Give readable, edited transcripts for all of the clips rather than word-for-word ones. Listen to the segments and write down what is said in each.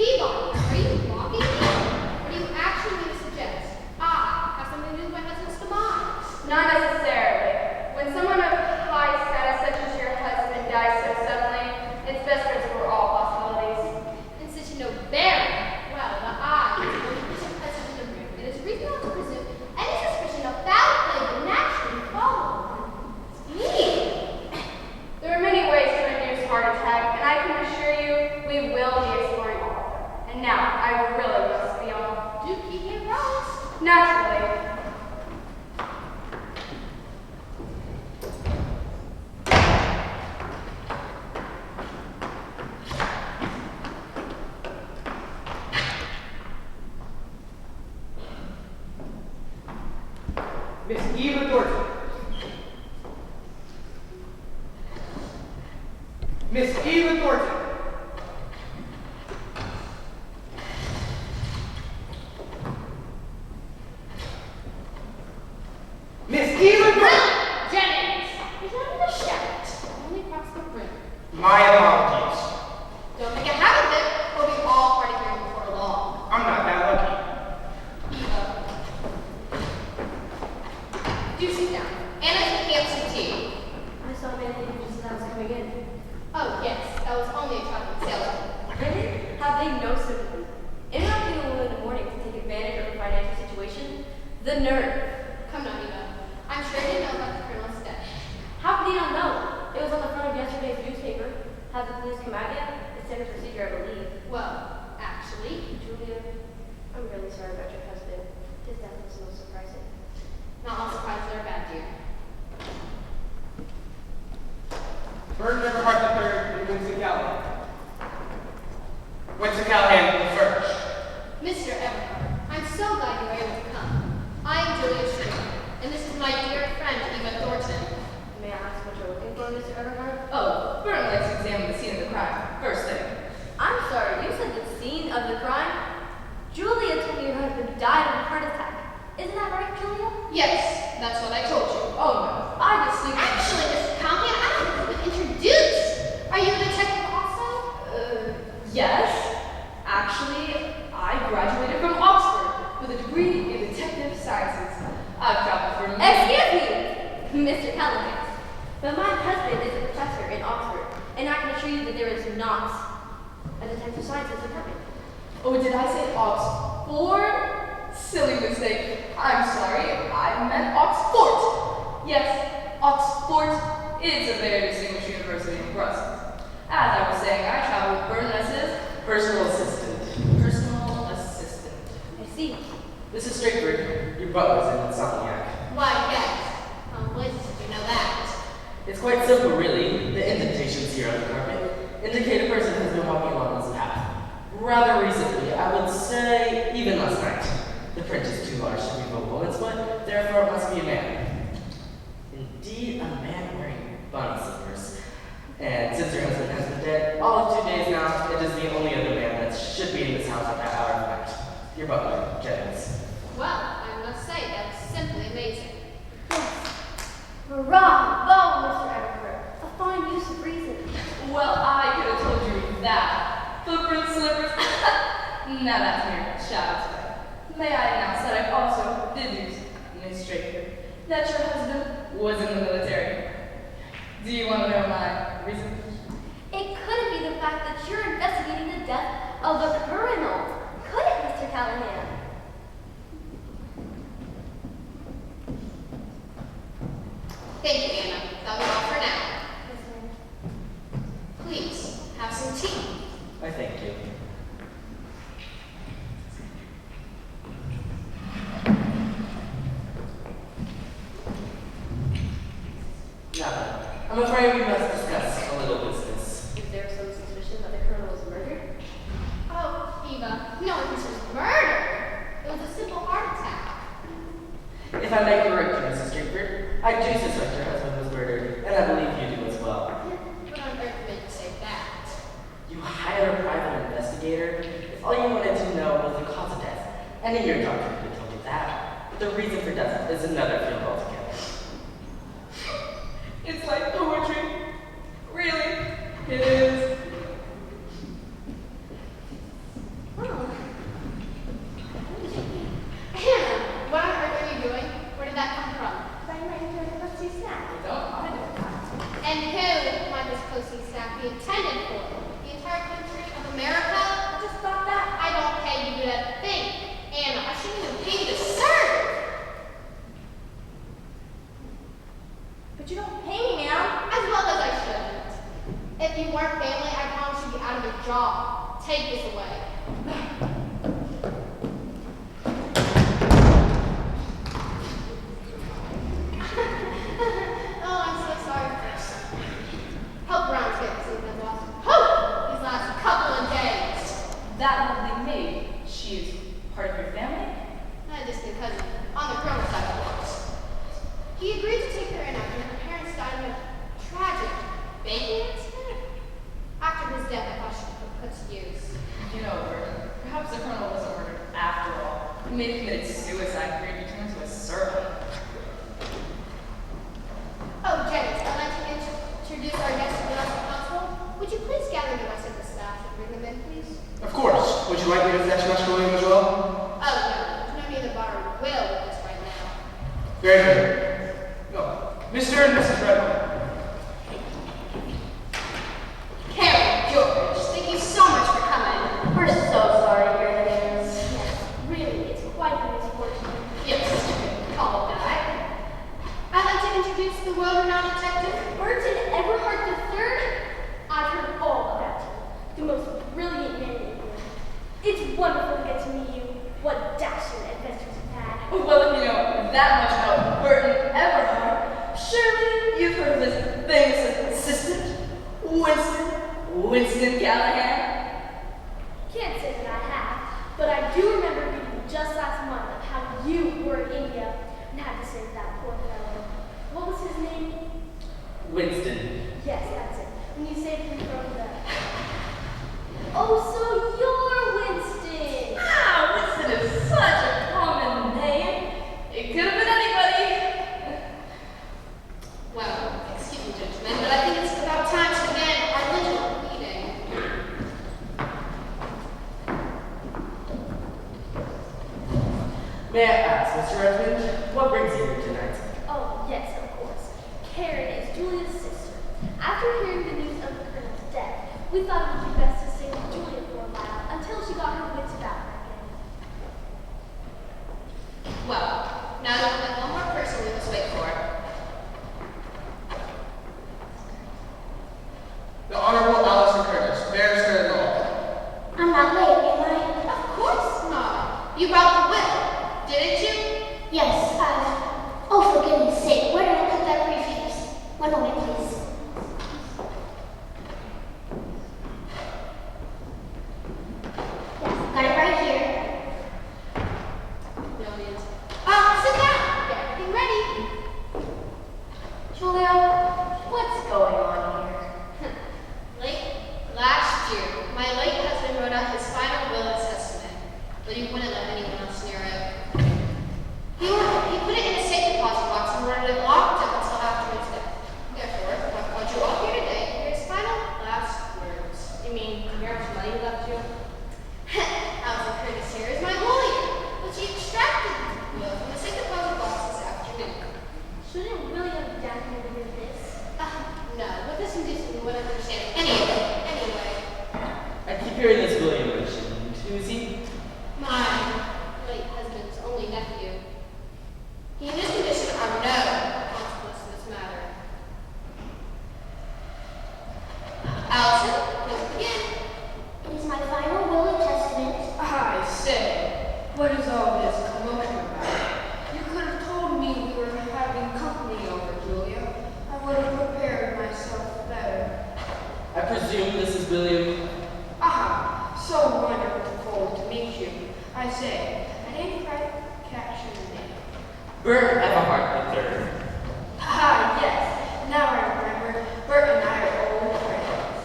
Peabody, are you mocking me? Or do you actually mean to suggest I have something to do with my husband's demise? Not necessarily. When someone of high status such as your husband dies so suddenly, it's best to explore all possibilities. And since you know Baron, well, the eye is the only person present in the room. It is reasonable to presume any suspicion of foul play would naturally follow on me. There are many ways to induce heart attack, and I can assure you we will be exploring all of them. And now, I really must be off. Do keep me abreast. Naturally. Miss Eva Thornton. Miss Eva Thornton. Miss Eva Thornton. Jennings! He's not even a shout. Only across the room. My apologies. Don't make a habit of it, or we all party here before long. I'm not that lucky. Eva. Do sit down. Anna's can't some tea. I saw Anthony just as I was coming in. Oh, yes. That was only a chocolate salesman. Really? Have they no sympathy? Interrupting a woman in the morning to take advantage of a financial situation? The nerve. Come now, Eva. I'm sure you know about the Colonel's death. How could he not know? It was on the front of yesterday's newspaper. Have the police come out yet? It's standard procedure, I believe. Well, actually, Julia, I'm really sorry about your husband. His death was so surprising. not all surprises are bad, dear. Burton Everhart III and Winston Callahan. Winston Callahan first. Mr. Everhart, I'm so glad you were able to come. I am Julia Straitford, and this is my dear friend, Eva Thornton. May I ask what you're looking for, Mr. Everhart? Oh, Burton likes to examine the scene of the crime, first thing. I'm sorry, you said the scene of the crime? Julia told me your husband died of a heart attack. Isn't that right, Julia? Yes, that's what I told you. Oh no, I just think Actually, Mr. Callahan, I don't think we've been introduced. Are you a detective also? yes. Actually, I graduated from Oxford with a degree in detective sciences. I've traveled for many Excuse me, Mr. Callahan. But my husband is a professor in Oxford, and I can assure you that there is not a detective sciences department. Oh, did I say Oxford? Silly mistake. I'm sorry. I meant Oxford. Yes, Oxford is a very distinguished university in Brussels. As I was saying, I traveled with Burton as his Personal assistant. personal assistant. I see. This is Straitford. Your butler's an insomniac. Why, yes. Places did you know that? It's quite simple, really. The indentations here on the carpet indicate a person has been walking along this path. Rather recently, I would say even last night. The print is too large to be of a woman's foot, therefore it must be a man. Indeed, a man wearing bunny slippers. And since your husband has been dead all of 2 days now, it is the only other man that should be in this house at that hour of night. Your butler, Jennings. Well, I must say, that's simply amazing. Yes. Bravo, Mr. Everhart. A fine use of reason. Well, I could have told you that. Footprint slippers. Now that's mere child's play. May I announce that I've also deduced, Miss Straitford, that your husband was in the military. Do you want to know my reason? It couldn't be the fact that you're investigating the death of a colonel. Could it, Mr. Callahan? Thank you, Anna. That was all for now. Yes, ma'am. Please, have some tea. I thank you. Now then, I'm afraid we must discuss a little business. Is there some suspicion that the colonel was murdered? Oh, Eva, no, this was murder. It was a simple heart attack. If I may correct you, Mrs. Straitford, I do suspect your husband was murdered, and I believe you do as well. What on earth made you say that? You hired a private investigator if all you wanted to know was the cause of death. Any of your doctor could have told you that. The reason for death is another field altogether. It's like poetry. Really? It is. proceeds can be intended for? The entire country of America? I just thought that. I don't pay you to think. Anna, I shouldn't even pay you to serve. But you don't pay me, ma'am. As well as I shouldn't. If you weren't family, I promise you'd be out of a job. Take this away. Oh, I'm so sorry. Hope Brown's getting some of lost hope these last couple of days. That lovely maid, she is part of your family? Not just because on the Colonel side of things. He agreed to take her in after her parents died in a tragic baking incident. After his death, I thought she could be put to use. You know, Burton, perhaps the Colonel wasn't murdered after all. He may have committed suicide for he returned to a servant. Oh, Jennings, I'd like to introduce our guest to the rest of the council. Would you please gather the rest of the staff and bring them in, please? Of course. Would you like me to fetch Master William as well? Oh, no, no need of our will with this right now. Very good. No. Mr. and Mrs. Redmond. Carrie, George, thank you so much for coming. We're so sorry to hear the news. Yes, really, it's quite a misfortune. Yes, call it that. I'd like to introduce the world-renowned detective. Burton Everhart III? I've heard all about him. The most brilliant man in England. It's wonderful to get to meet you. What dashing adventures you've had. Well, if you know that much about Burton Everhart, surely you've heard of his famous assistant, Winston Callahan. Can't say that I have, but I do remember reading just last month of how you were in India and had to save that poor fellow. What was his name? Winston. Yes, that's it. When you saved him from the... Oh, so you're Winston! Ah, Winston is such a common name. It could have been anybody. Well, excuse me, gentlemen, but I think it's about time to begin our little meeting. May I ask, Mr. Redmond, what brings you here tonight? Oh, yes, of course. Karen is Julia's sister. After hearing the news of the Colonel's death, we thought it would be best to stay with Julia for a while until she got her wits about her again. Well, now that we have one more person we must wait for. The Honorable Allison Curtis, barrister at law. I'm not late, am I? Of course not. You brought the will, didn't you? Yes, oh, for goodness sake, where did I put that briefcase? One moment, please. Yes, got it right here. Brilliant. Sit down. Get everything ready. Julia, what's going on here? Late last year, my late husband wrote out his final will and testament, but he wouldn't let anyone else near it. He put it in a safe deposit box and ordered it locked up until after his death. Therefore, I've called you all here today to hear his final last words. You mean, how much money he left you? Allison Curtis here is my lawyer, but she extracted the will from the safe deposit box this afternoon. Shouldn't William be down here to hear this? No, but this inducement you wouldn't understand any of it. Anyway, I keep hearing this William mentioned. Who is he? my late husband's only nephew. He and his condition are no consequence to this matter. Allison, please begin. It is my final will and testament. I say, what is all this commotion about? You could have told me we were having company over, Julia. I would have prepared myself better. I presume this is William. Aha, so wonderful to meet you. I say, I didn't quite catch your name. Burton Everhart III. Ah, yes, now I remember. Bert and I are old friends.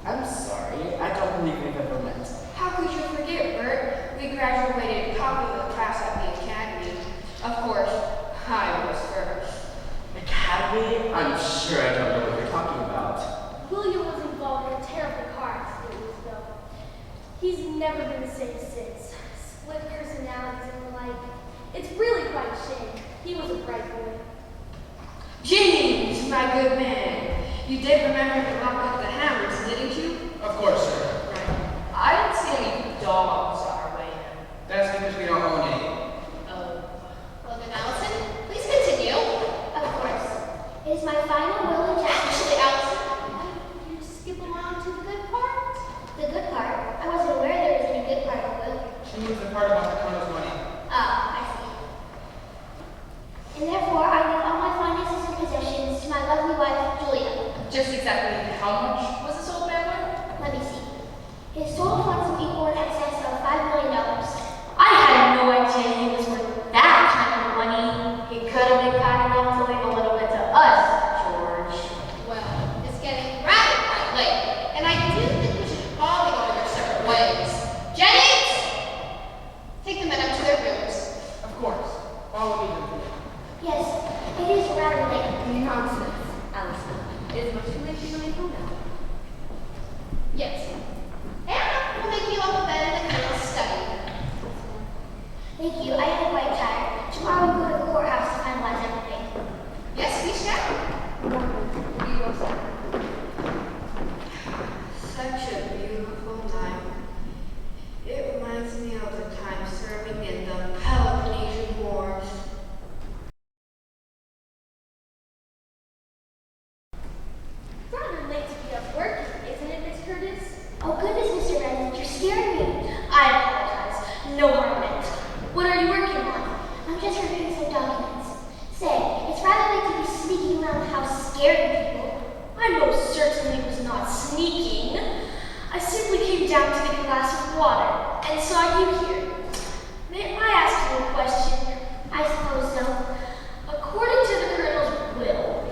I'm sorry, I don't believe we've ever met. How could you forget, Bert? We graduated top of the class at the academy. Of course, I was first. Academy? I'm sure I don't know what you're talking about. William was involved in a terrible car accident years ago. He's never been the same since. Split personalities and the like. It's really quite a shame. He was a bright boy. James, my good man, You did remember to lock up the hammers, didn't you? Of course, sir. Right. I didn't see any dogs on our way in. That's because we don't own any. Oh. Well then, Allison, please continue. Of course. It is my final will and testament. Actually, Allison, You skip along to the good part? The good part? I wasn't aware there was any good part of the will. She means the part about the Colonel's money. I see. And therefore, I leave all my finances and possessions to my lovely wife, Julia. Just exactly how much was this old man worth? Let me see. His total funds will equal in excess of $5 million. I had no idea he was worth that kind of money. He could have been kind enough to leave a little bit to us, George. well, it's getting rather quite late, and I do think we should all be going our separate ways. Jennings! Take the men up to their rooms. Of course. Follow me then. Yes, it is rather late. Nonsense, Allison. It is much too late to leave home now. Yes. Anna will make you up a bed in the Colonel's study. Thank you. I am quite tired. Tomorrow we go to the courthouse to finalize everything. Yes, we shall. Such a beautiful night. It reminds me of the time serving in the Peloponnesian Wars. Rather late to be up working, isn't it, Miss Curtis? Oh goodness, Mr. Redmond, you're scaring me. I apologize. No harm meant. What are you working on? I'm just reviewing some documents. Say, it's rather late to be sneaking around the house scaring people. I most certainly was not sneaking. I simply came down to get a glass of water and saw you here. May I ask you a question? I suppose so. According to the Colonel's will,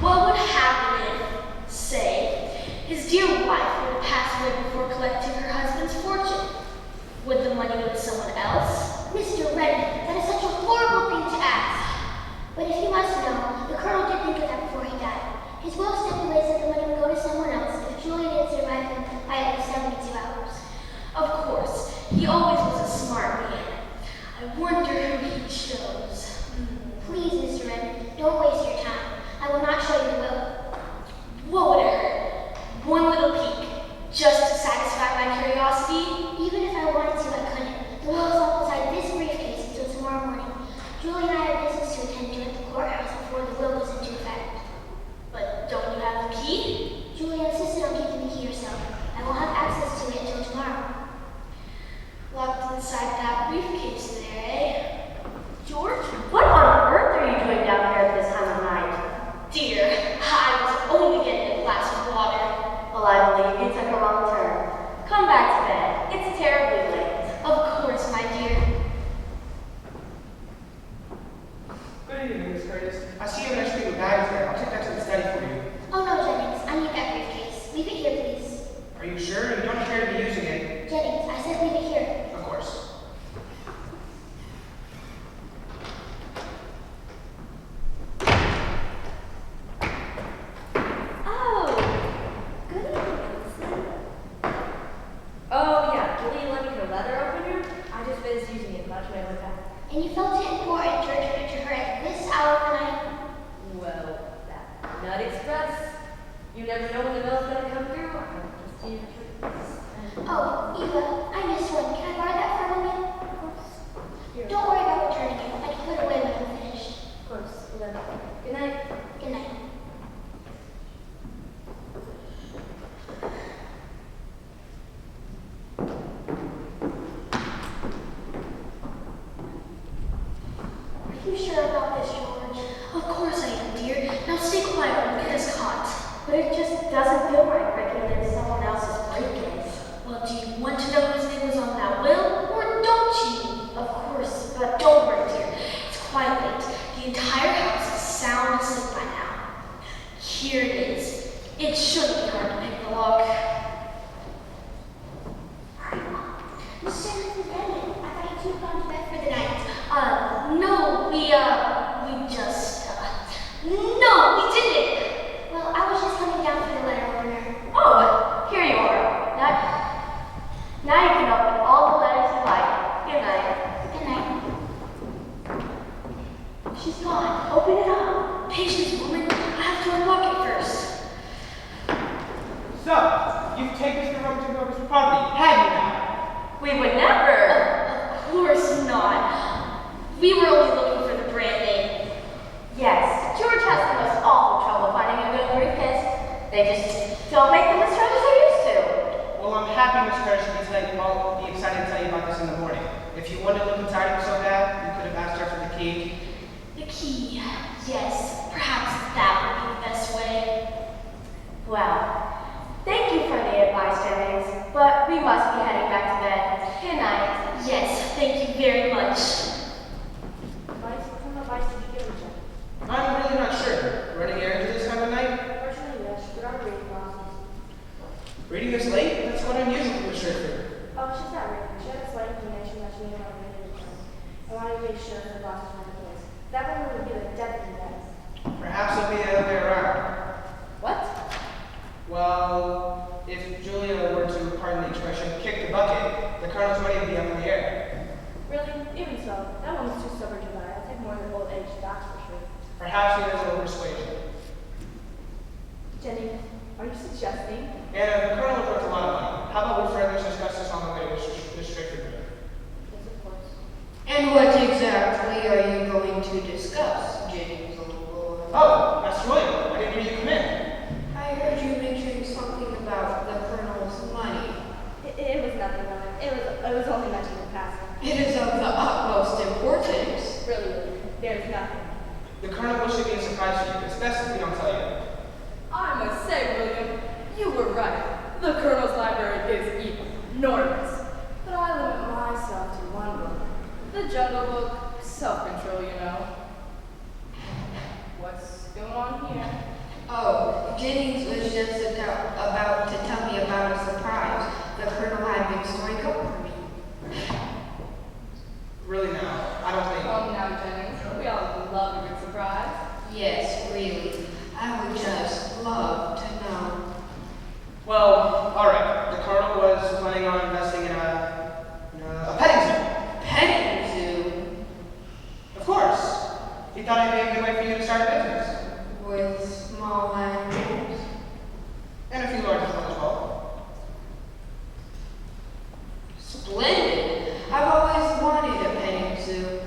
what would happen if, say, his dear wife were to pass away before collecting her husband's fortune? Would the money go to someone else? Mr. Redmond, that is such a horrible thing to ask. But if you must know, the Colonel did think of that before he died. His will stipulates that the money would go to someone else if Julia did survive him by at least 72 hours. Of course, he always was a smart man. I wonder who he chose. Please, Mr. Redmond, don't waste your time. I will not show you the will. What would it hurt? One little peek, just to satisfy my curiosity? Even if I wanted to, I couldn't. The will is all inside this briefcase until tomorrow morning. Julie and I have business to attend to at the courthouse before the will goes into effect. But don't you have the key? Julia insisted on keeping the key herself. I won't have access to it until tomorrow. Locked inside that briefcase there, eh? George, what on earth are you doing down here at this time of night? Dear, I was only getting a glass of water. Well, I believe you took a wrong turn. Come back to bed. It's terribly late. Of course, my dear. Good evening, Miss Curtis. I see you have an extra big bags there. I'll take that to the study for you. Oh no, Jennings, I need that briefcase. Leave it here, please. Are you sure? You don't appear to be using it. Jennings, I said leave it here. Of course. Oh, good evening, Allison. Oh, yeah, Julie lent me her leather opener. I just finished using it much way back. And you felt it important to return it to her at this hour of the night? Well, that Nut Express. You never know when the bell's gonna come through. I just need to Oh, Eva, I missed one. Can I borrow that for a moment? Of course. Here. Don't worry about returning it. I can put it away when I'm finished. Of course. Good night. Good night. Are you sure about this, George? Of course I am, dear. Now stay quiet or get us caught. But it just doesn't feel right breaking into someone else's briefcase. Well, do you want to know whose So, you've taken us to rummaging over some property, have you now? We would never. Of course not. We were only looking for the brand name. Yes, George has the most awful trouble finding a good briefcase. They just don't make them as strong as they used to. Well, I'm happy Miss Curtis should be excited to tell you about this in the morning. If you wanted to look inside of it so bad, you could have asked her for the key. The key. Yes, perhaps that would be the best way. Well, thank you for the advice, Jennings, but we must be heading back to bed. Good night. Yes, thank you very much. What advice did you give her, Jen? I'm really not sure. Running errands this time of night? Unfortunately, yes, but our reading classes. Reading this late? That's quite unusual for Miss Straitford. Oh, she's not reading. She had a slight inclination that she didn't want to read it again. I wanted to make sure her glasses were in place. That way we would get a definite guess. Perhaps it'll be the other way around. What? Well, if Julia were to, pardon the expression, kick the bucket, the Colonel's money would be up in the air. Really? Even so, that woman's too stubborn to die. I'll take more than old age, that's for sure. Perhaps he has a little persuasion. Jenny, are you suggesting? And the Colonel is worth a lot of money. How about we further discuss this on the way to the Straitford Middle? Yes, of course. And what exactly are you going to discuss, James, old boy? Oh, that's Julia. I didn't hear you come in. I heard you mention something about the Colonel's money. It was nothing, Mother. It was only mentioned in passing. It is of the utmost importance. Really, there's nothing. The Colonel wished to be a surprise to you. It's best if we don't tell you. I must say, William, you were right. The Colonel's library is enormous. But I limit myself to one book. The Jungle Book, self-control, you know. What's going on here? Oh, Jennings was just about to tell me about a surprise. The Colonel had been storing up for me. Really now, I don't think. Oh, now, Jennings, we all love a good surprise. Yes, really. I would just love to know. Well, all right. The Colonel was planning on investing in a petting zoo. Petting zoo Of course. He thought it'd be a good way for you to start a business. with small animals. And a few large ones as well. Splendid. I've always wanted a petting zoo.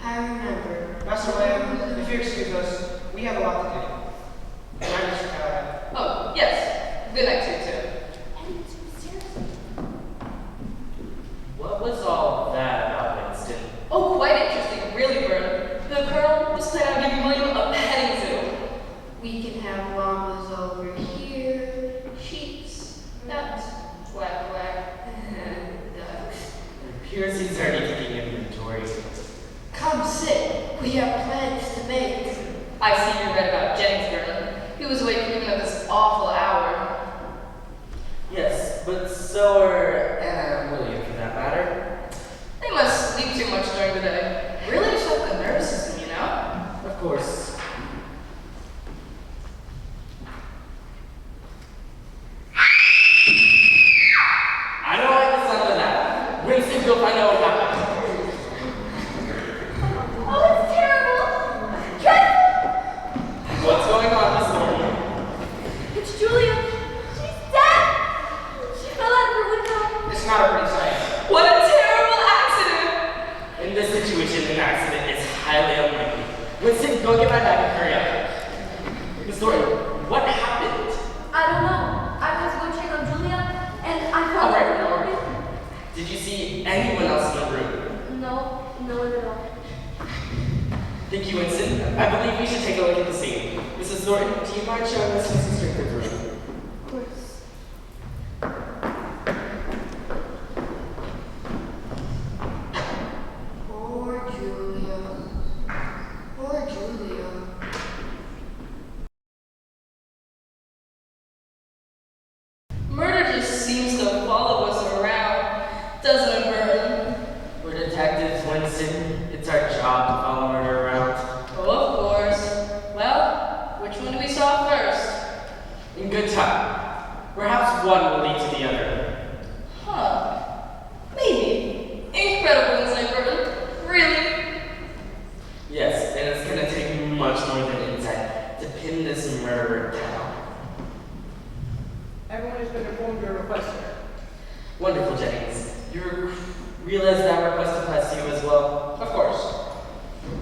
I remember. Master William, if you excuse us, we have a lot to do. Good night, Mr. Callahan. Oh, yes. Good night to you, too. Petting zoo, seriously? What was all that about Winston? Oh, quite interesting, really, Burton. The Colonel was planning on giving William a petting zoo. We can have llamas over here, sheeps, nuts, quack quack, and ducks. It appears he's already taking inventory. Come sit. We have plans to make. I see you read about Jennings, Burton. He was awake even at this awful hour. Yes, but so are Anna and William for that matter. They must sleep too much during the day. Really upset the nervous system, you know? Of course. I don't like the sound of that. Winston, go find out what happened. Oh, it's terrible! Dreadful! What's going on, Miss Thornton? It's Julia. She's dead! She fell out of her window. It's not a pretty sight. What a terrible accident! In this situation, an accident is highly unlikely. Winston, go get my bag and hurry up. Miss Thornton, what happened? I don't know. I was going to check on Julia, and I fell All right, out of the all right. window. Did you see anyone else in the room? No, no one at all. Thank you, Winston. I believe we should take a look at the scene. Mrs. Thornton, do you mind showing us Mrs. Straitford's room? Of course. Poor Julia. Poor Julia. Murder just seems to follow us around, doesn't it, Burton? We're detectives, Winston. It's our job to follow murder around. Oh, of course. Well, which one do we solve first? In good time. Perhaps one will lead to the other. Huh. Maybe. Incredible insight, Burton. Really? Yes, and it's gonna take much more than insight to pin this murderer down. Everyone has been informed of your request, sir. Wonderful, Jennings. You realize that request applies to you as well? Of course.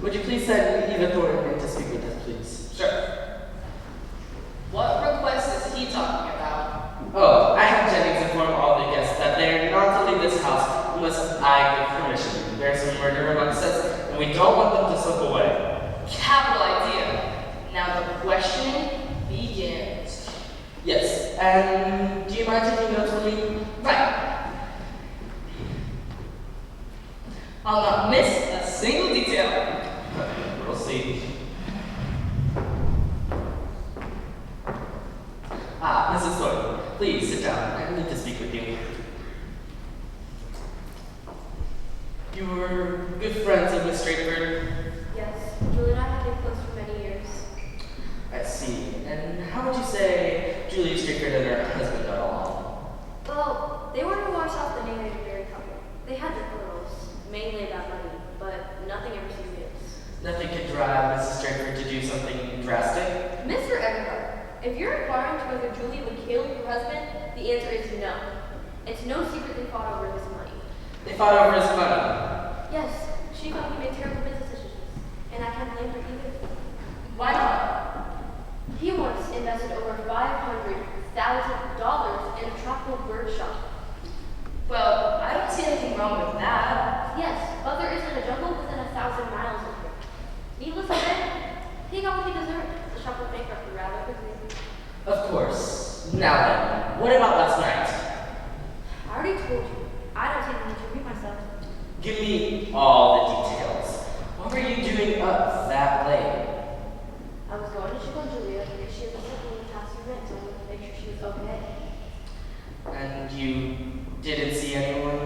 Would you please send Eva Thornton in to speak with us, please? Sir. What request is he talking about? Oh, I have Jennings inform all the guests that they are not to leave this house unless I give permission. There's a murder amongst us, and we don't want them to slip away. Capital idea. Now the questioning begins. Yes, and do you mind taking notes for me? Right. I'll not miss a single detail. We'll see. Mrs. Thornton, please sit down. I need to speak with you. You were good friends of Miss Straitford? Yes, Julie and I have been close for many years. I see. And how would you say Julia Straitford and her husband got along? Well, they weren't worse off than any married couple. They had their quarrels, mainly about money, but nothing ever serious. Nothing could drive Mrs. Straitford to do something drastic? Mr. Everhart, if you're inquiring to whether Julie would kill her husband, the answer is no. It's no secret they fought over his money. They fought over his money. Yes, she thought he made terrible business decisions, and I can't blame her either. Why not? He once invested over $500,000 in a tropical bird shop. Well, I don't see anything wrong with that. Yes, but there isn't a jungle within 1,000 miles of here. Needless to say, he got what he deserved. The shop went bankrupt rather quickly. Of course. Now then, what about last night? I already told you. I don't take the need to repeat myself. Give me all the details. What were you doing up that late? I was going to check on Julia because she was sitting in the house we rent, so I wanted to make sure she was okay. And you didn't see anyone?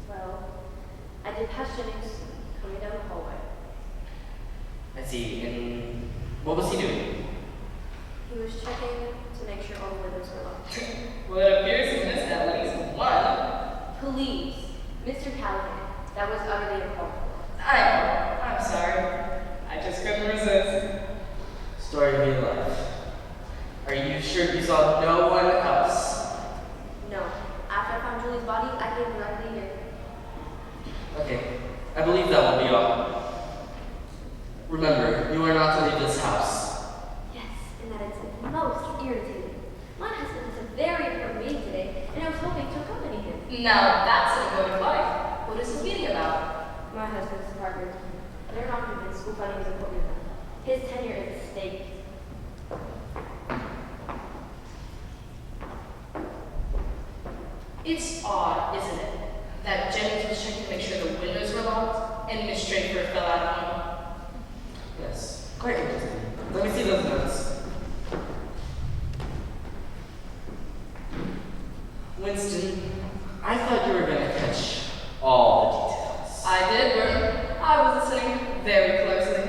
Well, I did pass Jennings coming down the hallway. I see. And what was he doing? He was checking to make sure all the windows were locked. Well, it appears he missed at least one. Please, Mr. Callahan, that was utterly uncalled for. I'm sorry. I just couldn't resist. Story of your life. Are you sure you saw no one else? No. After I found Julie's body, I came directly here. Okay. I believe that will be all. Remember, you are not to leave this house. Yes, and that is most irritating. My husband has a very important meeting today, and I was hoping to accompany him. Now that's a motive life. What is this meeting about? My husband's partner. They're not convinced school funding is important to them. His tenure is at stake. It's odd, isn't it, that Jennings was checking to make sure the windows were locked and Miss Straitford fell out of one. Yes. Quite interesting. Let me see those notes. Winston, I thought you were going to catch all the details. I did, Burton. I was listening very closely.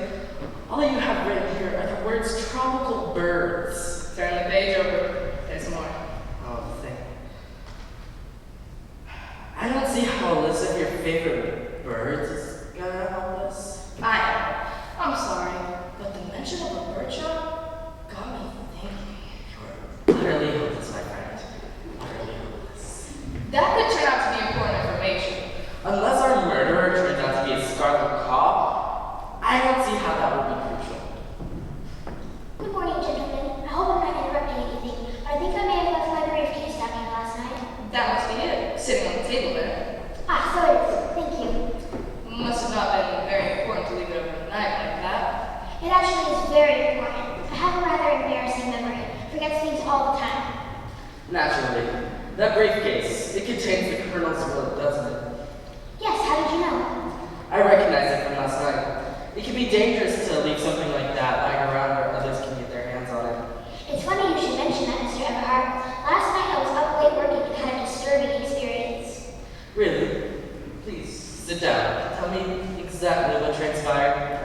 All you have written here are the words tropical birds. Turn the page over. There's more. Oh, thank I don't see how a list of your favorite birds is gonna help us. I'm sorry, but the mention of a bird shop got me thinking. You're utterly hopeless, my friend. Utterly hopeless. That could turn out to be important information. Unless our murderer turns out to be a scarlet cop, I don't see how that would be crucial. Good morning, gentlemen. I hope I'm not interrupting anything, but I think I may have left my briefcase down here last night. That must be it, sitting on the table there. Ah, so it is. Thank you. Must have not been very important to leave it overnight like that. It actually is very important. I have a rather embarrassing memory. Forgets things all the time. Naturally. That briefcase, it contains the Colonel's will, doesn't it? Yes, how did you know? I recognize it from last night. It can be dangerous to leave something like that lying around where others can get their hands on it. It's funny you should mention that, Mr. Everhart. Last night I was up late working and had a disturbing experience. Really? Please, sit down. Tell me exactly what transpired.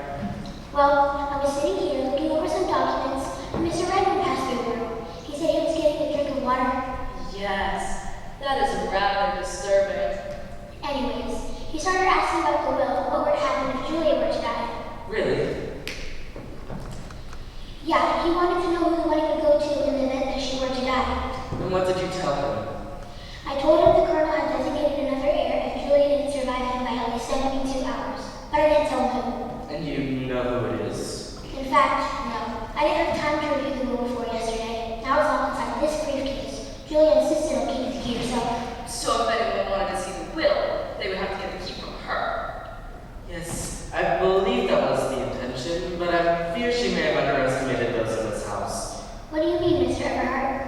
Well, I was sitting here looking over some documents, and Mr. Redmond passed through the room. He said he was getting a drink of water. Yes, that is rather disturbing. Anyways, he started asking about the will, what would happen if Julia were to die. Really? And what did you tell him? I told him the colonel had designated another heir if Julia didn't survive him by at least 72 hours. But I didn't tell him who. And you know who it is? In fact, no. I didn't have time to review the will before yesterday. Now it's all inside this briefcase. Julia insisted on keeping the key herself. So if anyone wanted to see the will, they would have to get the key from her. Yes, I believe that was the intention, but I fear she may have underestimated those in this house. What do you mean, Mr. Everhart?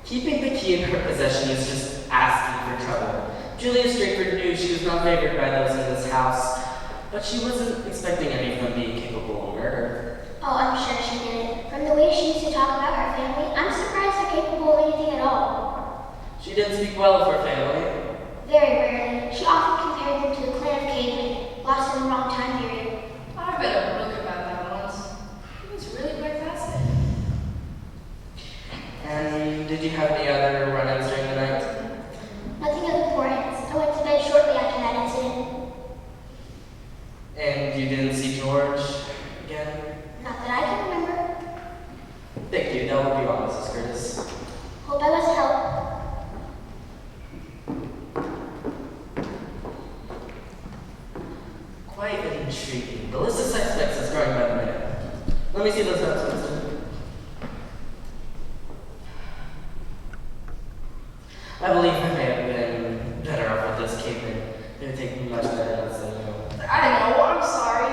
Keeping the key in her possession is just asking for trouble. Julia Straitford knew she was not favored by those in this house, but she wasn't expecting any of them being capable of murder. Oh, I'm sure she didn't. From the way she used to talk about her family, I'm surprised they're capable of anything at all. She didn't speak well of her family. Very rarely. She often compared them to the clan of cavemen, lost in the wrong time period. I read a book about that once. It was really quite fascinating. And did you have any other run-ins during the night? Nothing of importance. I went to bed shortly after that incident. And you didn't see George again? Not that I can remember. Thank you, that would be all, Mrs. Curtis. Hope I was a help. Quite intriguing. The list of suspects is growing by the minute. Let me see those notes, Winston. I believe I may have been better off with this caveman. It would take much better notes than you. I know, I'm sorry.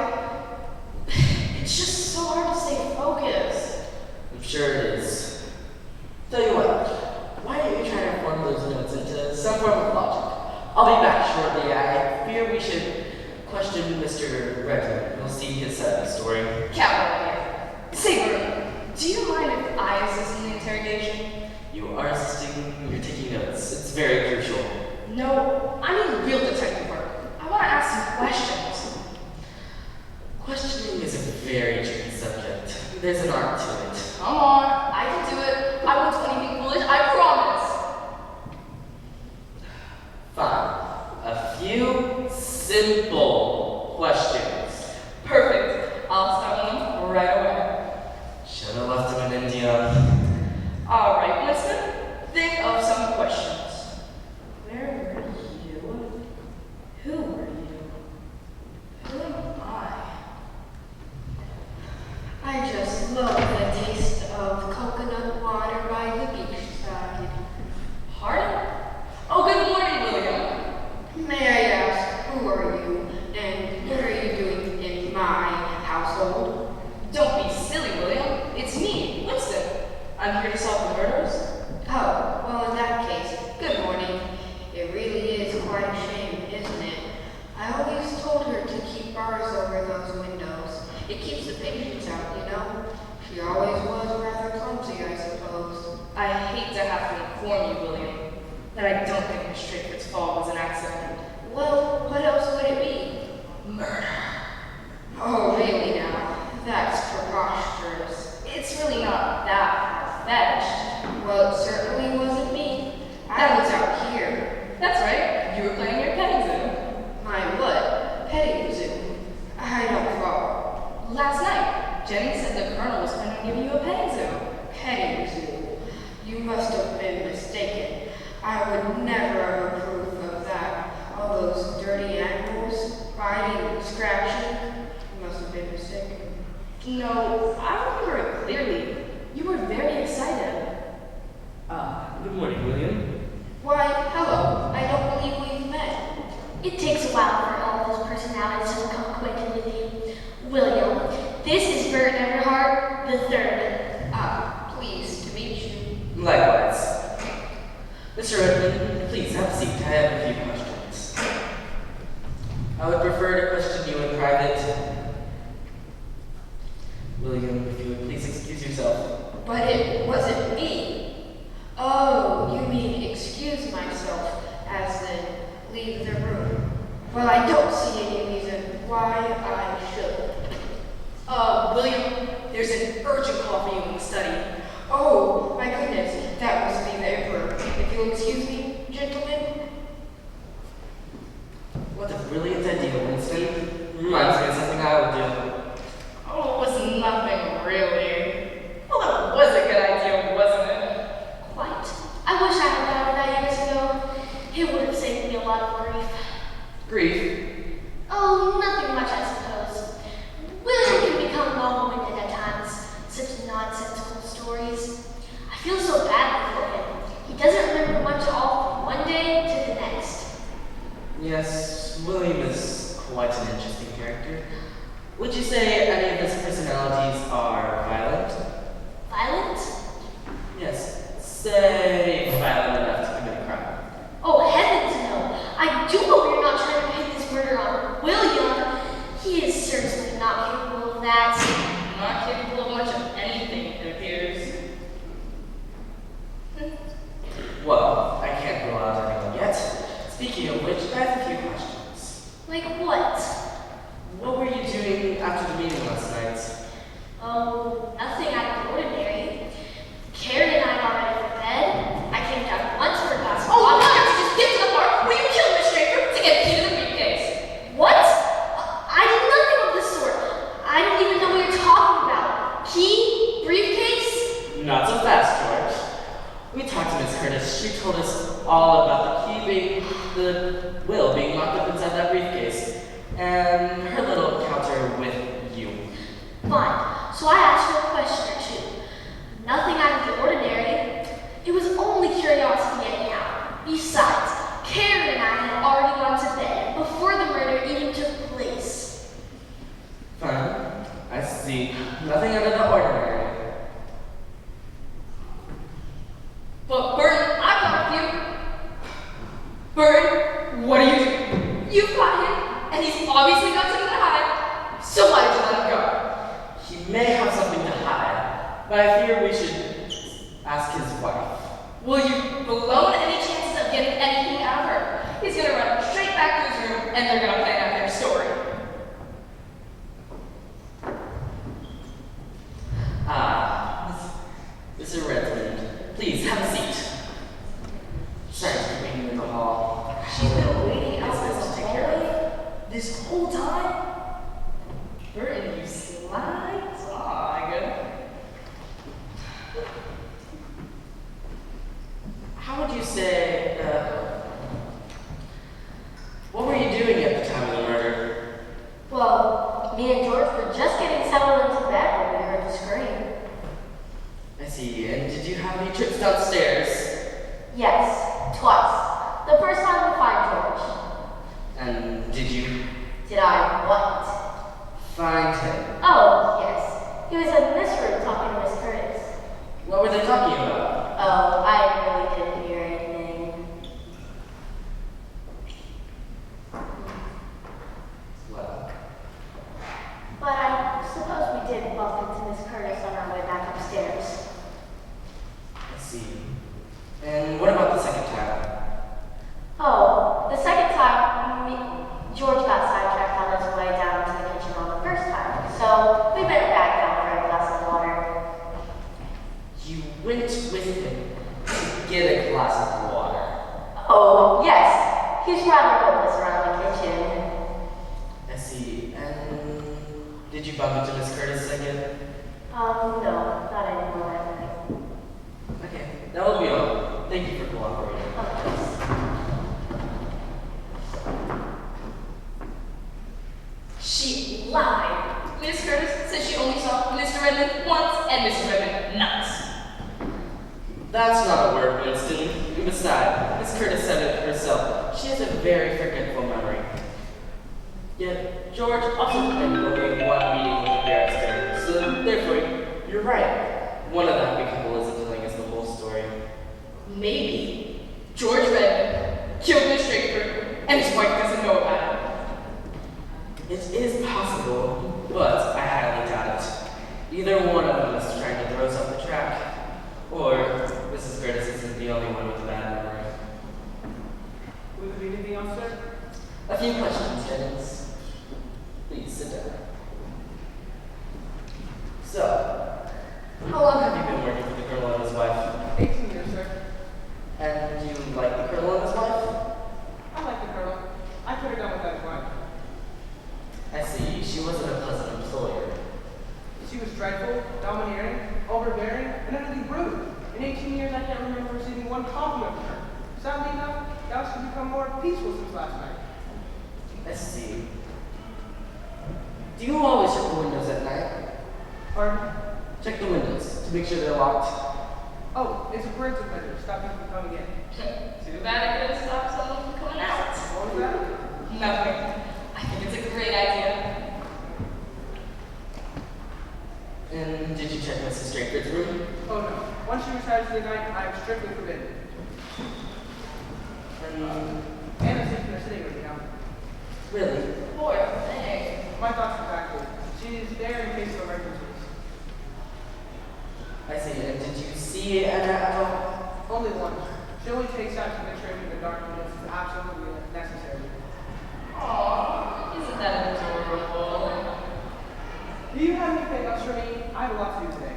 It's just so hard to stay focused. I'm sure it is. Tell you what, why don't you try to form those notes into some form of logic? I'll be back shortly. I fear we should question Mr. Redmond. We'll see his side of the story. Cowboy here. Saber, do you mind if I assist in the interrogation? You are assisting, you're taking notes. It's very crucial. No, I need real detective work. I want to ask some questions. Questioning is a very tricky subject. There's an art to it. Come on, I can do it. I won't do anything foolish, I promise. Fine. A few simple questions. Perfect. I'll start them right away. Should have left him in India. All right, Winston, think of some questions. Where were you? Who were you? Who am I? I just love the taste of coconut water by the beachside. Pardon? Oh, good morning, William. May I ask, who are you, and what are you doing in my household? Don't be silly, William. It's me, Winston. I'm here to solve the murders. Oh, well in that case, good morning. It really is quite a shame, isn't it? I always told her to keep bars over those windows. It keeps the patients out, you know? She always was rather clumsy, I suppose. I hate to have to inform you, William, that I don't think Miss Straitford's fall was an accident. Well, what else would it be? Murder. Oh, really now? That's preposterous. It's really not that far-fetched. Well, it certainly wasn't me. I was out here. That's right. You were playing your petting zoo. My what? Petting zoo? I don't follow. Last night, Jenny said the Colonel was planning on giving you a petting zoo. Petting zoo? You must have been mistaken. I would never have approved of that. All those dirty animals, biting and scratching. You must have been mistaken. No, I remember it clearly. You were very excited. Good morning, William. Why, hello. I don't believe we've met. It takes a while for all those personalities to become acquainted with you. William, this is Burton Everhart III. Pleased to meet you. Likewise. Mr. Redmond, please have a seat. I have a few questions. I would prefer to question you in private. William, if you would please excuse yourself. But it wasn't me. Oh, you mean excuse myself, as in leave the room. Well, I don't see any reason why I should. William, there's an urgent call for you in the study. Oh, my goodness, that must be the Emperor. If you'll excuse me, gentlemen. What a brilliant idea, Winston. Yes, William is quite an interesting character. Would you say any of his personalities are violent? Violent? Yes, say violent enough to commit a crime. Oh, heavens no. I do hope you're not trying to pin this murder on William. He is certainly not capable of that. Not capable of much of anything, it appears. Well, I can't rule out anyone yet. Speaking of which, I have a few questions. Like what? What were you doing after the meeting last night? Oh, nothing out of the ordinary. Karen and I got ready for bed. I came down once for a glass of Oh, water. why don't you just get to the part where you killed Miss Straitford to get the key to the briefcase? What? I did nothing of the sort. I don't even know what you're talking about. Key? Briefcase? Not so fast, George. We talked to Miss Curtis. She told us all about the key being, the will being locked up inside that briefcase, and her little encounter with you. Fine. So I asked her a question or two. Nothing out of the ordinary. It was only curiosity anyhow. Besides, Karen and I had already gone to bed before the murder even took place. Fine. I see. Nothing out of the ordinary. But Burton, I've got you. Burton, what are you doing? You've got him, and he's obviously got something to hide. So why did you let him go? He may have something to hide, but I fear we should ask his wife. Will you blown any chances of getting anything out of her? He's gonna run straight back to his room, and they're gonna plan out their story. Mr. Redmond, please have a seat. Sorry for being in the hall. She's been waiting out Business this to take care of. hallway this whole time? Burton, you sly dog. How would you say, what were you doing at the time of the murder? Well, me and George were just getting settled into bed when we heard the scream. I see. And did you have any trips downstairs? Yes, twice. The first time we find George. And did you Did I what? find him? Oh, yes. He was in this room talking to Miss Curtis. What were they talking about? Oh, I really didn't hear anything. Well, But I suppose we did bump into Miss Curtis on our way back upstairs. I see. And what about the second time? Oh, the second time, George got sidetracked on his way down to the kitchen on the first time. So we went back down for a glass of water. You went with him to get a glass of water. Oh, yes. He's rather hopeless around the kitchen. I see. And did you bump into Miss Curtis again? No, not anymore. Okay, that will be all. Thank you for cooperating. Of course. She lied. Miss Curtis said she only saw Mr. Redmond once and Mr. Redmond nuts. That's not a word, Winston. And besides, Miss Curtis said it herself. She has a very forgetful memory. Yet, George also claimed only one meeting with the barrister, so therefore, you're right. One of the happy couple isn't telling us the whole story. Maybe George Redmond killed Miss Straitford and his wife doesn't know about it. It is possible, but I highly doubt it. Either one of them is trying to throw us off the track, or Mrs. Curtis isn't the only one with a bad memory. Will there be anything else, sir? A few questions, Jennings. Please sit down. So, how long have you been working for the Colonel and his wife? 18 years, sir. And do you like the Colonel and his wife? I like the Colonel. I could have done without his wife. I see. She wasn't a pleasant employer. She was dreadful, domineering, overbearing, and utterly rude. In 18 years, I can't remember receiving one compliment from her. Sadly enough, the house has become more peaceful since last night. I see. Do you always check the windows at night? Pardon? Check the windows to make sure they're locked. Oh, it's a preventive measure to stop people from coming in. Too bad it couldn't stop someone from coming out. What was that? Nothing. I think it's a great idea. And did you check Mrs. Straitford's room? Oh no. Once she retires for the night, I am strictly forbidden. And Anna's in her sitting room now. really? Poor thing. My thoughts exactly. She's there in case of emergencies. I see. And did you see Anna at all? Only once. She only takes out to the trade in the dark when it's absolutely necessary. Aw, isn't that adorable? Do you have anything else for me? I have a lot to do today.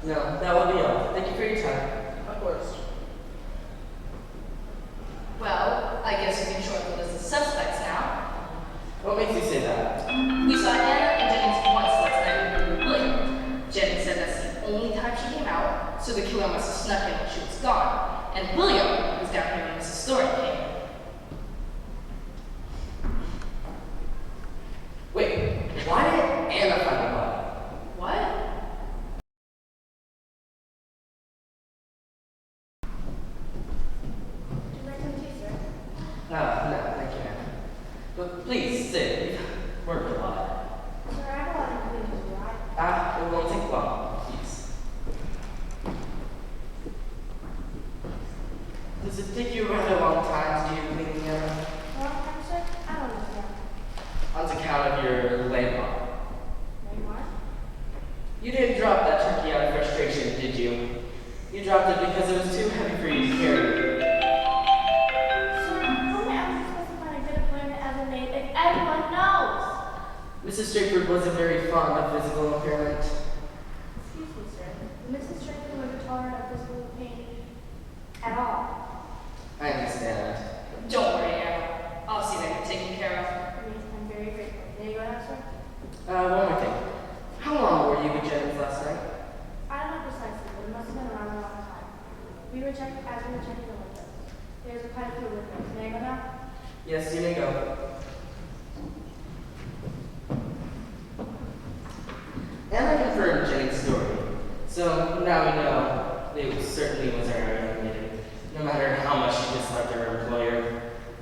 No, that would be all. Thank you for your time. Of course. Well, I guess we can shorten the list of suspects now. What makes you say that? We saw Anna and Jennings once last night when we were William. Jennings said that's the only time she came out, so the killer must have snuck in when she was gone. And William was down here when Mrs. Thornton came. Wait, why did Anna find the body? What? Would you like some tea, sir? No, thank you, Anna. But please, sit. We've worked a lot. Sir, I have a lot of things to do, right? It won't take long, please. Does it take you quite a long time to do your cleaning, Anna? Well, I'm sir, I don't know, sir. On account of your landmark. Landmark? You didn't drop that turkey out of frustration, did you? You dropped it because it was too heavy for you to carry. Sir, how am I ever supposed to find a good employment as a maid if everyone knows? Mrs. Straitford wasn't very fond of physical impairment. Excuse me, sir. Mrs. Straitford was tolerant of physical pain at all. I understand. Don't worry, Anna. I'll see that you're taken care of. Yes, I'm very grateful. May I go now, sir? One more thing. How long were you with Jennings last night? I don't know precisely, but it must have been around a long time. We were checking the windows. There's quite a few windows. May I go now? Yes, you may go. Anna confirmed Jennings' story, so now we know it certainly was our young lady, no matter how much she disliked her employer.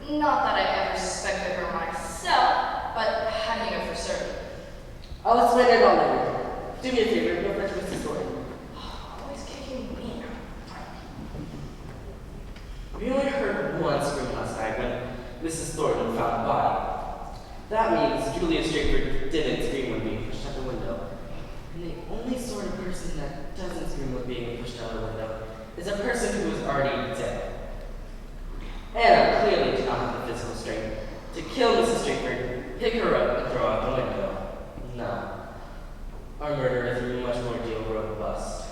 Not that I ever suspected her myself, but how do you know for certain? I'll explain it all later. Do me a favor, go fetch Mrs. Thornton. Always kicking me. We only heard one scream last night when Mrs. Thornton found the body. That means Julia Straitford didn't scream when being pushed out the window. And the only sort of person that doesn't scream when being pushed out the window is a person who is already dead. Anna clearly did not have the physical strength to kill Mrs. Straitford, pick her up, and throw out the window. No. Our murder is much more robust.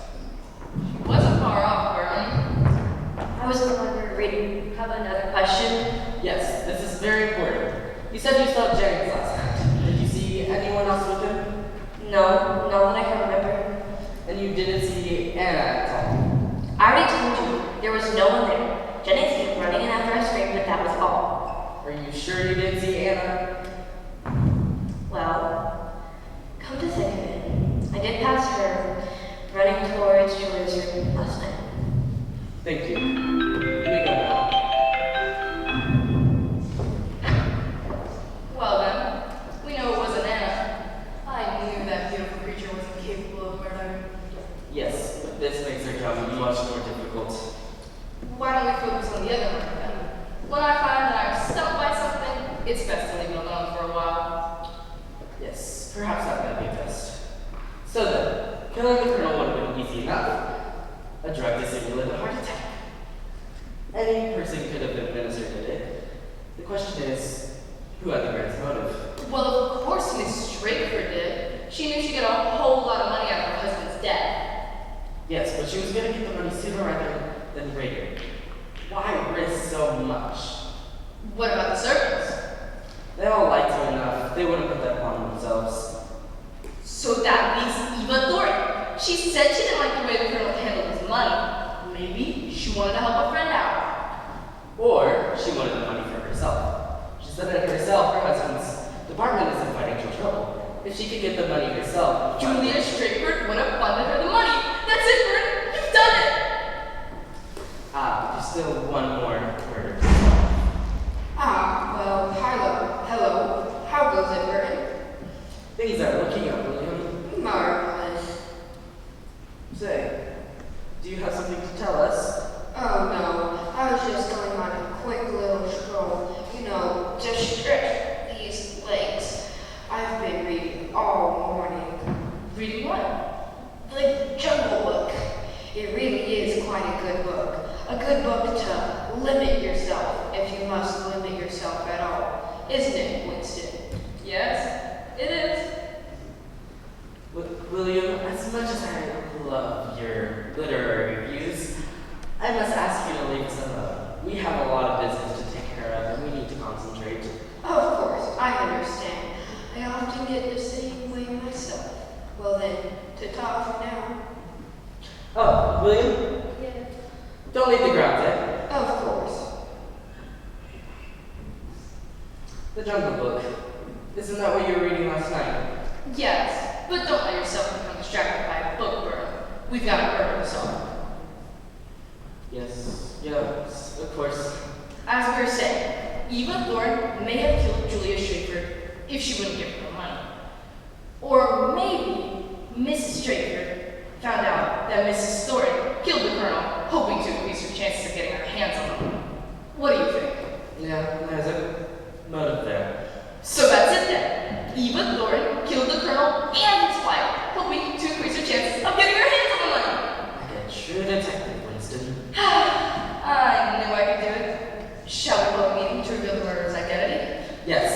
Wasn't far off, Burton. I was no longer reading. Have another question? Yes, this is very important. You said you saw Jennings last night. Did you see anyone else with him? No, not that I can remember. And you didn't see Anna at all? I already told you, there was no one there. Jennings came running in after I screamed, but that was all. Are you sure you didn't see Anna? Well, come to think of it, I did pass her running towards Julia's room last night. Thank you. You may go now. Well then, we know it wasn't Anna. I knew that beautiful creature was incapable of murder. Yes, but this makes our job much more difficult. Why don't we focus on the other murder then? When I find that I'm stumped by something, it's best to leave it alone for a while. Yes, perhaps that might be best. So then, killing the colonel would have been easy enough. A drug to simulate a heart attack. Any person could have administered it. The question is, who had the greatest motive? Well, of course Miss Straitford did. She knew she'd get a whole lot of money out of her husband's death. Yes, but she was going to get the money sooner rather than later. Why risk so much? What about the servants? They all liked her enough. They wouldn't put that upon themselves. So that leaves Eva Thornton. She said she didn't like the way the colonel handled his money. Maybe she wanted to help a friend out. Or she wanted the money for herself. She said that herself, her husband's department is in financial trouble. If she could get the money herself, Julia Straitford would have funded her the money. That's it, Burton. You've done it. there's still one more murder. Well, Harlow, good book to limit yourself, if you must limit yourself at all, isn't it, Winston? Yes, it is. William, as much as I love your literary views, I must ask you to leave some up. We have a lot of business to take care of, and we need to concentrate. Of course, I understand. I often get the same way myself. Well then, to talk for now. Oh, William? Yeah. Don't leave the ground yet. Of course. The Jungle Book. Isn't that what you were reading last night? Yes, but don't let yourself become distracted by a book, Burton. We've got to murder this all. Yes, of course. As we were saying, Eva Thorne may have killed Julia Straitford if she wouldn't give her the money. Or maybe Mrs. Straitford found out that Mrs. Thorne killed the Colonel, hoping to increase her chances of getting her hands on the money. What do you think? Yeah, there's a motive there. So that's it then. Eva Thorne killed the Colonel and his wife, hoping to increase her chances of getting her hands on the money. Like a true detective, Winston. I knew I could do it. Shall we hold a meeting to reveal the murderer's identity? Yes.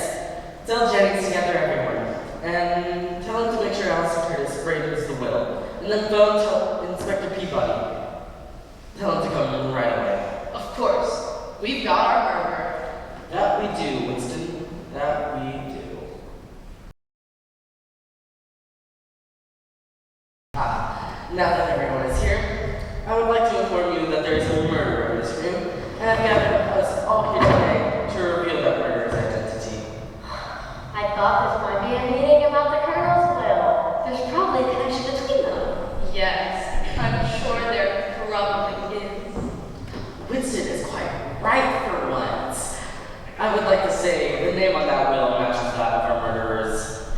Tell Jennings to gather everyone. And tell him to make sure Allison Curtis braidens the will. And then phone to Inspector Peabody. Tell him to come right away. Of course. We've got our murderer. That we do, Winston. That we do. Now that everyone is here, I would like to inform you that there is a murderer in this room, and I've gathered us all here today to reveal that murderer's identity. I thought this might be a meeting about the Colonel's will. There's probably a connection between them. Yes, I'm sure there probably is. Winston is quite right for once. I would like to say the name on that will matches that of our murderers.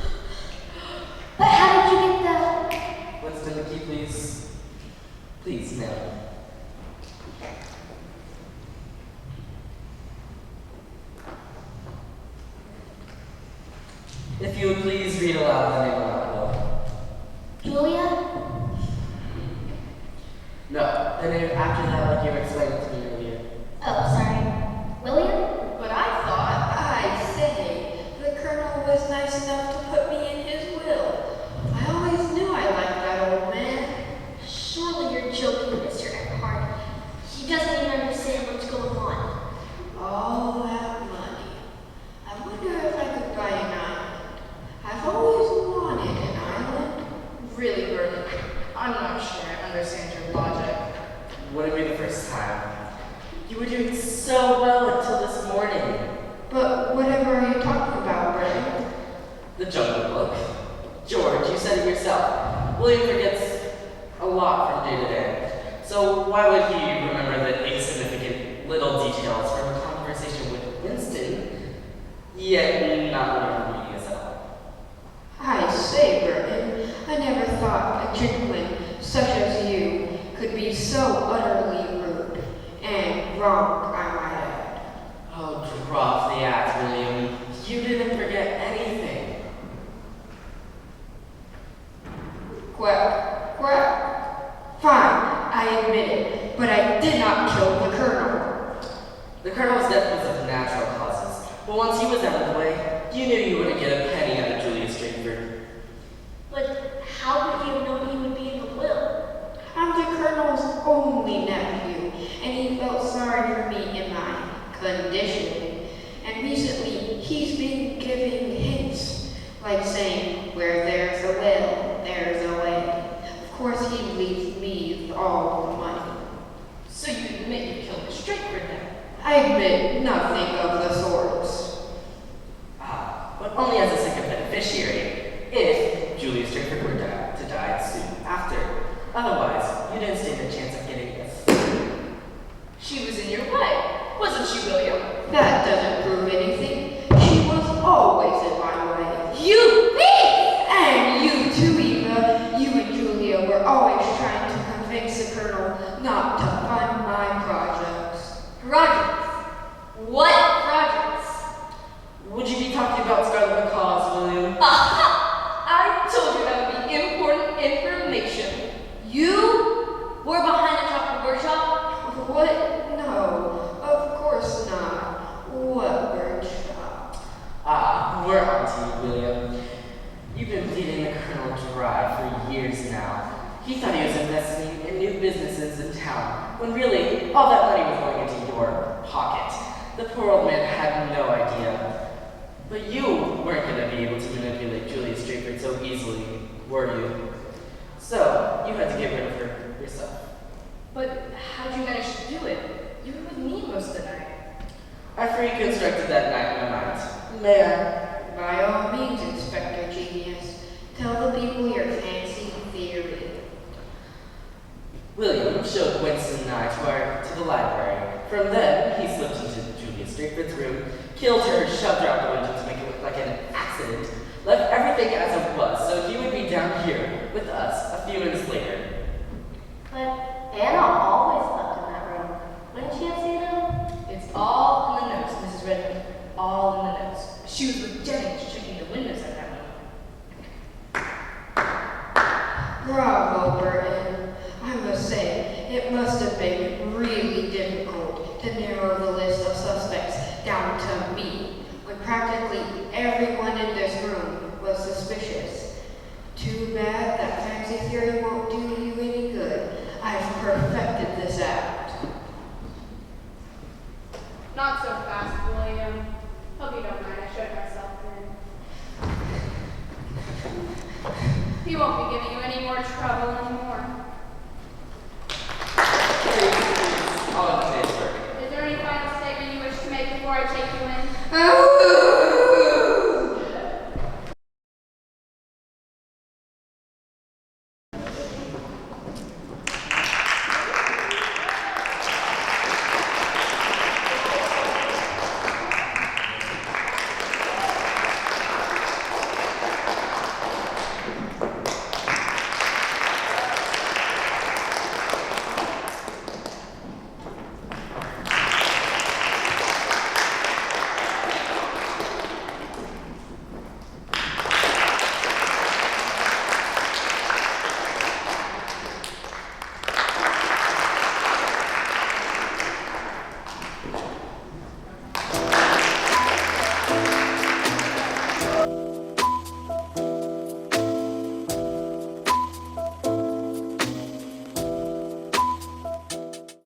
But how did you get the... Winston, the key, please. Please, ma'am. If you would please read aloud the name on that will. Julia? No, the name after that, like you explained it to me earlier. Oh, sorry. William? But I thought, I say, the Colonel was nice enough to put me in his will. I always knew I liked that old man. Surely you're joking, Mr. Everhart. He doesn't even understand what's going on. All that money. I wonder if I could buy an island. I've always wanted an island. Really, Burton, I'm not sure I understand your logic. Wouldn't be the first time. You were doing so well until this morning. But whatever are you talking about, Burton? The Jungle Book. George, you said it yourself. William forgets a lot from day to day. So why would he remember the insignificant little details from a conversation with Winston, yet not remember meaning as well? I say, Burton, I never thought a gentleman such as you could be so utterly rude and wrong, I might add. Oh, drop the act, William. You didn't forget anything. Quack, quack. Fine, I admit it, but I did not kill the Colonel. The Colonel's death was of natural causes, but once he was out of the way, you knew you wouldn't get a penny out of Julia Straitford. But how would he have known he would be in the will? I'm the Colonel's only nephew, and he felt sorry for me in my condition. And recently, he's been giving hints, like saying, where there's a will, there's a way. Of course, he leaves me with all the money. So you admit you killed Miss Straitford then? I admit nothing of the sorts. But only as a second beneficiary, if Julia Straitford were to die soon after. Otherwise, you didn't stand a chance of getting this. She was in your way, wasn't she, William? That doesn't prove anything. She was always in my way. You thief! And you too, Eva. You and Julia were always trying to convince the Colonel not to fund my projects. Projects? What projects? Would you be talking about Scarlet Macaws, William? Aha! I told you that would be important information. You were behind the chocolate workshop? What Really, all that money was going into your pocket. The poor old man had no idea. But you weren't going to be able to manipulate Julia Straitford so easily, were you? So, you had to get rid of her yourself. But how'd you manage to do it? You were with me most of the night. I've reconstructed that night in my mind. May I? By all means, Inspector Genius, tell the people your fancy theory. William showed Winston and I to the library. From then, he slipped into Julia Straitford's room, killed her, shoved her out the window to make it look like an accident, left everything as it was, so he would be down here with us a few minutes later. But Anna,